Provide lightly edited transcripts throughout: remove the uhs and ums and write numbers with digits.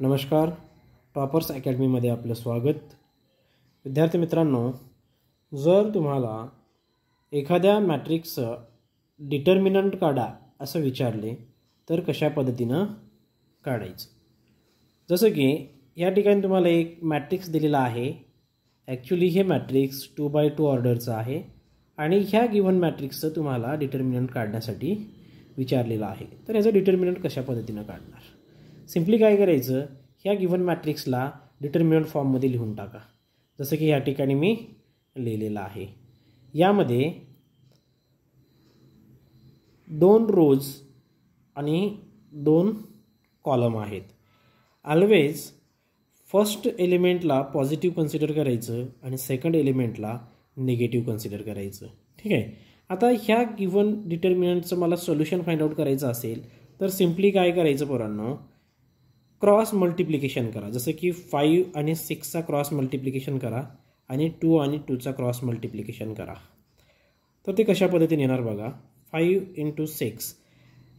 नमस्कार, टॉपर्स अकॅडमीमध्ये आपलं स्वागत। विद्यार्थी मित्रांनो, जर तुम्हाला एखाद्या मॅट्रिक्सचं डिटर्मिनंट काढा असं विचारले तर कशा पद्धतीनं काढायचं। जसं की या ठिकाणी तुम्हाला एक मॅट्रिक्स दिलेला आहे। ॲक्च्युली हे मॅट्रिक्स 2x2 ऑर्डरचं आहे आणि ह्या गिव्हन मॅट्रिक्सचं तुम्हाला डिटर्मिनंट काढण्यासाठी विचारलेलं आहे। तर याचं डिटर्मिनंट कशा पद्धतीनं काढणार? सिंपली काय करायचं, ह्या गिव्हन मॅट्रिक्सला डिटर्मिनंट फॉर्ममध्ये लिहून टाका। जसं की या ठिकाणी मी लिहिलेलं आहे। यामध्ये 2 रोज आणि 2 कॉलम आहेत। ऑलवेज फर्स्ट एलिमेंटला पॉझिटिव्ह कन्सिडर करायचं आणि सेकंड एलिमेंटला निगेटिव्ह कन्सिडर करायचं। ठीक आहे। आता ह्या गिव्हन डिटर्मिनंटचं मला सोल्युशन फाइंड आउट करायचं असेल तर सिंपली काय करायचं पोरांनो, क्रॉस मल्टिप्लिकेशन करा। जसं की 5 आणि 6चा क्रॉस मल्टिप्लिकेशन करा आणि 2 आणि 2चा क्रॉस मल्टिप्लिकेशन करा। तर ते कशा पद्धतीने येणार बघा। 5 × 6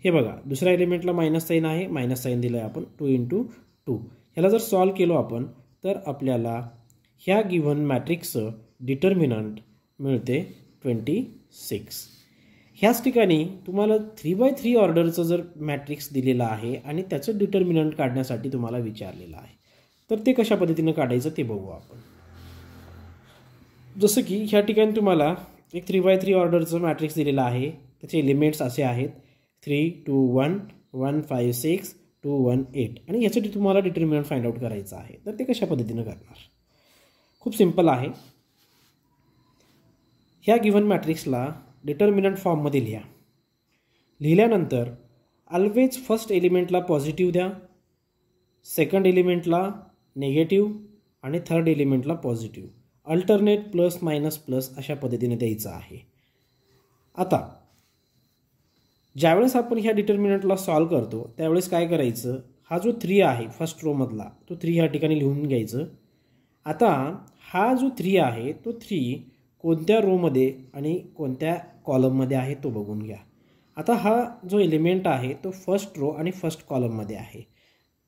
हे बघा, दुसऱ्या एलिमेंटला मायनस साइन आहे, मायनस साइन दिलं आहे आपण। 2 × 2 ह्याला जर सॉल्व केलो आपण तर आपल्याला ह्या गिव्हन मॅट्रिक्सचं डिटर्मिनंट मिळते 26। ह्याच ठिकाणी तुम्हाला 3x3 ऑर्डरचं जर मॅट्रिक्स दिलेला आहे आणि त्याचं डिटर्मिनंट काढण्यासाठी तुम्हाला विचारलेलं आहे, तर ते कशा पद्धतीनं काढायचं ते बघू आपण। जसं की ह्या ठिकाणी तुम्हाला एक 3x3 ऑर्डरचं मॅट्रिक्स दिलेलं आहे। त्याचे एलिमेंट्स असे आहेत 3 2 1 1 5 6 2 1 8 आणि यासाठी तुम्हाला डिटर्मिनंट फाइंड आउट करायचं आहे। तर ते कशा पद्धतीनं करणार? खूप सिंपल आहे। ह्या गिव्हन मॅट्रिक्सला डिटर्मिनंट फॉर्ममध्ये लिहा। लिहिल्यानंतर ऑलवेज फर्स्ट एलिमेंटला पॉझिटिव्ह द्या, सेकंड एलिमेंटला निगेटिव्ह आणि थर्ड एलिमेंटला positive, alternate plus minus plus अशा पद्धतीने द्यायचं आहे। आता ज्यावेळेस आपण ह्या डिटर्मिनंटला सॉल्व करतो त्यावेळेस काय करायचं, हा जो 3 आहे फर्स्ट रो मधला तो 3 ह्या ठिकाणी लिहून घ्यायचं। आता हा जो 3 आहे तो 3 कोणत्या रोमध्ये आणि कोणत्या कॉलममध्ये आहे तो बघून घ्या। आता हा जो एलिमेंट आहे तो फर्स्ट रो आणि फर्स्ट कॉलममध्ये आहे।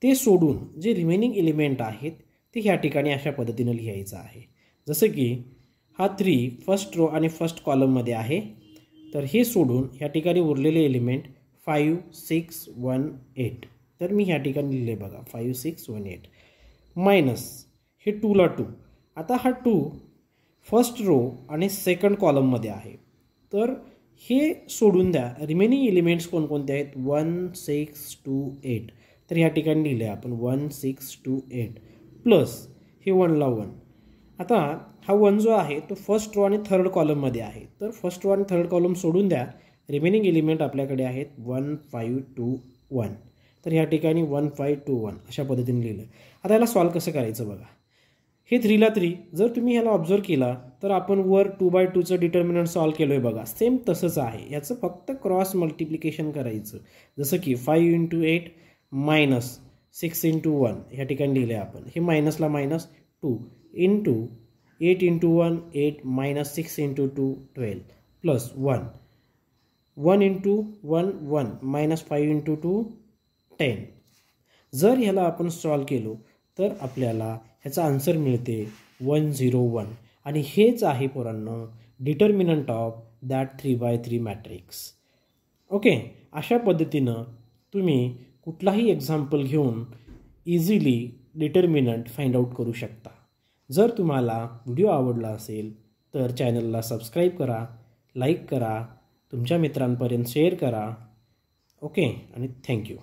ते सोडून जे रिमेनिंग एलिमेंट आहेत ते ह्या ठिकाणी अशा पद्धतीनं लिहायचं आहे। जसं की हा 3 फर्स्ट रो आणि फर्स्ट कॉलममध्ये आहे, तर हे सोडून ह्या ठिकाणी उरलेले एलिमेंट 5 6 1 8, तर मी ह्या ठिकाणी लिहिले बघा 5 6 1 8 मायनस हे 2ला 2। आता हा 2 फर्स्ट रो आणि सेकंड कॉलममध्ये आहे, तर हे सोडून द्या। रिमेनिंग एलिमेंट्स कोणकोणते आहेत 1 6 2 8, तर ह्या ठिकाणी लिहिले आपण 1 6 2 8 प्लस हे 1ला 1। आता हा 1 जो आहे तो फर्स्ट रो आणि थर्ड कॉलममध्ये आहे, तर फर्स्ट रो आणि थर्ड कॉलम सोडून द्या। रिमेनिंग एलिमेंट आपल्याकडे आहेत 1 5 2 1, तर ह्या ठिकाणी 1 5 2 1 अशा पद्धतीने लिहिलं। आता याला सॉल्व कसं करायचं बघा। हे 3ला 3 जर तुम्ही ह्याला ऑब्झर्व केला तर आपण वर 2x2चं डिटर्मिनंट सॉल्व केलं आहे बघा, सेम तसंच आहे। याचं फक्त क्रॉस मल्टिप्लिकेशन करायचं। जसं की 5 × 8 मायनस 6 × 1 ह्या ठिकाणी लिहिले आपण, हे मायनसला मायनस 2 × 8 × 1 8 मायनस 6 × 2 12 प्लस 1 1 × 1 1 मायनस 5 × 2 10। जर ह्याला आपण सॉल्व केलो तर आपल्याला ह्याचा आन्सर मिळते 101 आणि हेच आहे पोरांनो determinant of that 3x3 matrix. Okay, अशा पद्धतीनं तुम्ही कुठलाही एक्झाम्पल घेऊन इझिली डिटर्मिनंट फाइंड आउट करू शकता। जर तुम्हाला व्हिडिओ आवडला असेल तर चॅनलला सबस्क्राईब करा, लाईक करा, तुमच्या मित्रांपर्यंत शेअर करा। ओके, आणि थँक्यू।